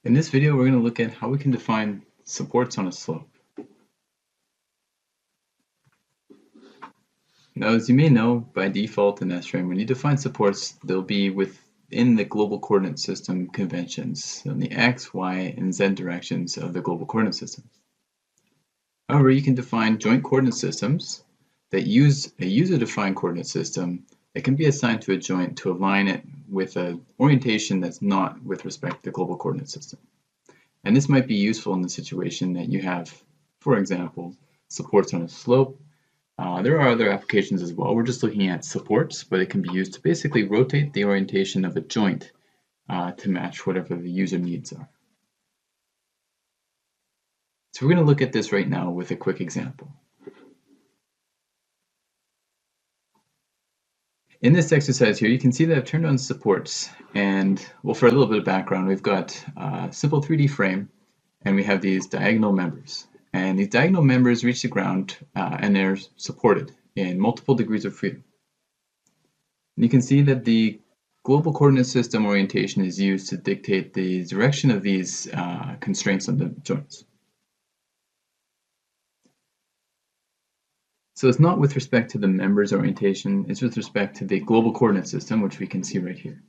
In this video, we're going to look at how we can define supports on a slope. Now, as you may know, by default in SRAM, when you define supports, they'll be within the global coordinate system conventions, in the X, Y, and Z directions of the global coordinate system. However, you can define joint coordinate systems that use a user-defined coordinate system that can be assigned to a joint to align it with an orientation that's not with respect to the global coordinate system. And this might be useful in the situation that you have, for example, supports on a slope. There are other applications as well. We're just looking at supports, but it can be used to basically rotate the orientation of a joint to match whatever the user needs are. So we're going to look at this right now with a quick example. In this exercise here, you can see that I've turned on supports, and well, for a little bit of background, we've got a simple 3D frame, and we have these diagonal members. And these diagonal members reach the ground, and they're supported in multiple degrees of freedom. And you can see that the global coordinate system orientation is used to dictate the direction of these constraints on the joints. So it's not with respect to the members orientation, it's with respect to the global coordinate system, which we can see right here.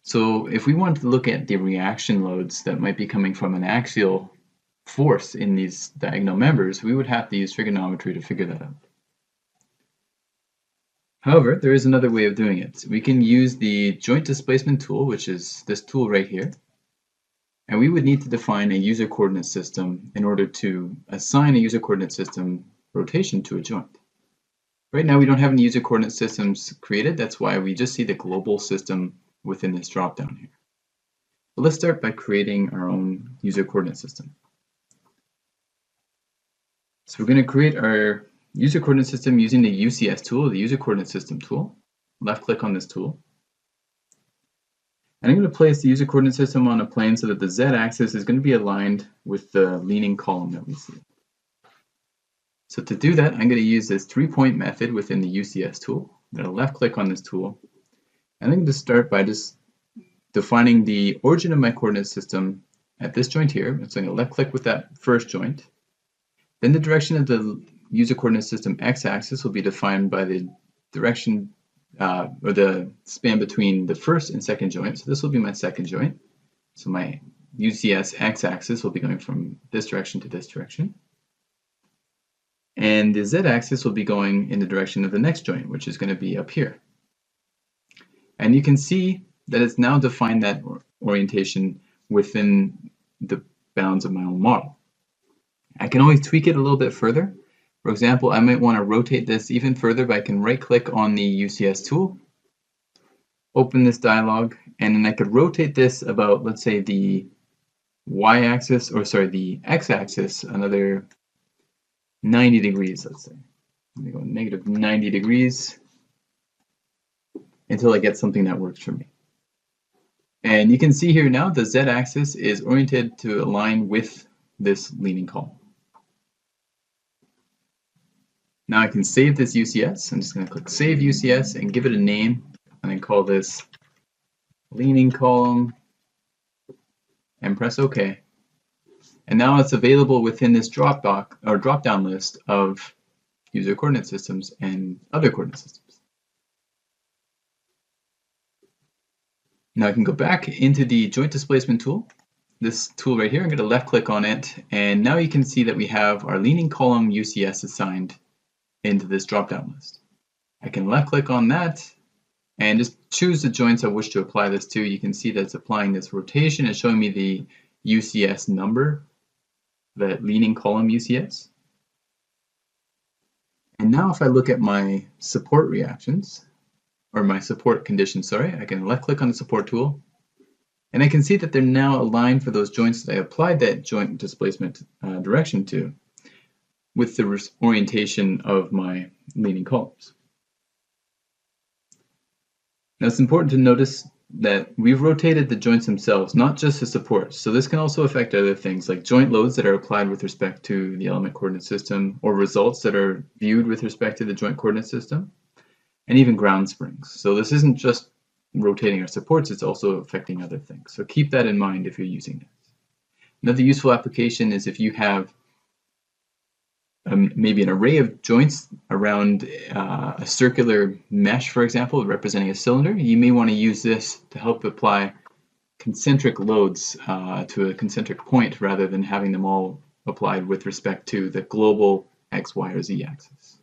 So if we wanted to look at the reaction loads that might be coming from an axial force in these diagonal members, we would have to use trigonometry to figure that out. However, there is another way of doing it. We can use the joint displacement tool, which is this tool right here. And we would need to define a user coordinate system in order to assign a user coordinate system rotation to a joint. Right now we don't have any user coordinate systems created, that's why we just see the global system within this drop down here. But let's start by creating our own user coordinate system. So we're going to create our user coordinate system using the UCS tool, the user coordinate system tool. Left click on this tool. And I'm going to place the user coordinate system on a plane so that the z-axis is going to be aligned with the leaning column that we see. So to do that, I'm going to use this 3-point method within the UCS tool. I'm going to left click on this tool. And I'm going to start by just defining the origin of my coordinate system at this joint here. So I'm going to left click with that first joint. Then the direction of the user coordinate system x-axis will be defined by the direction or the span between the first and second joint. So this will be my second joint. So my UCS x-axis will be going from this direction to this direction. And the z-axis will be going in the direction of the next joint, which is going to be up here. And you can see that it's now defined that orientation within the bounds of my own model. I can always tweak it a little bit further. For example, I might want to rotate this even further, but I can right-click on the UCS tool, open this dialog, and then I could rotate this about, let's say, the y-axis, or sorry, the x-axis, another 90 degrees, let's say. I'm going to go negative 90 degrees until I get something that works for me. And you can see here now the z-axis is oriented to align with this leaning column. Now I can save this UCS. I'm just going to click Save UCS and give it a name, and then call this leaning column and press OK. And now it's available within this drop-down list of user coordinate systems and other coordinate systems. Now I can go back into the joint displacement tool. This tool right here, I'm going to left click on it, and now you can see that we have our leaning column UCS assigned into this drop-down list. I can left click on that and just choose the joints I wish to apply this to. You can see that it's applying this rotation and showing me the UCS number, that leaning column UCS. And now if I look at my support reactions, or my support conditions, sorry, I can left click on the support tool, and I can see that they're now aligned for those joints that I applied that joint displacement direction to with the orientation of my leaning columns. Now it's important to notice that we've rotated the joints themselves, not just the supports. So this can also affect other things like joint loads that are applied with respect to the element coordinate system, or results that are viewed with respect to the joint coordinate system, and even ground springs. So this isn't just rotating our supports, it's also affecting other things. So keep that in mind if you're using this. Another useful application is if you have maybe an array of joints around a circular mesh, for example, representing a cylinder. You may want to use this to help apply concentric loads to a concentric point rather than having them all applied with respect to the global X, Y, or Z axis.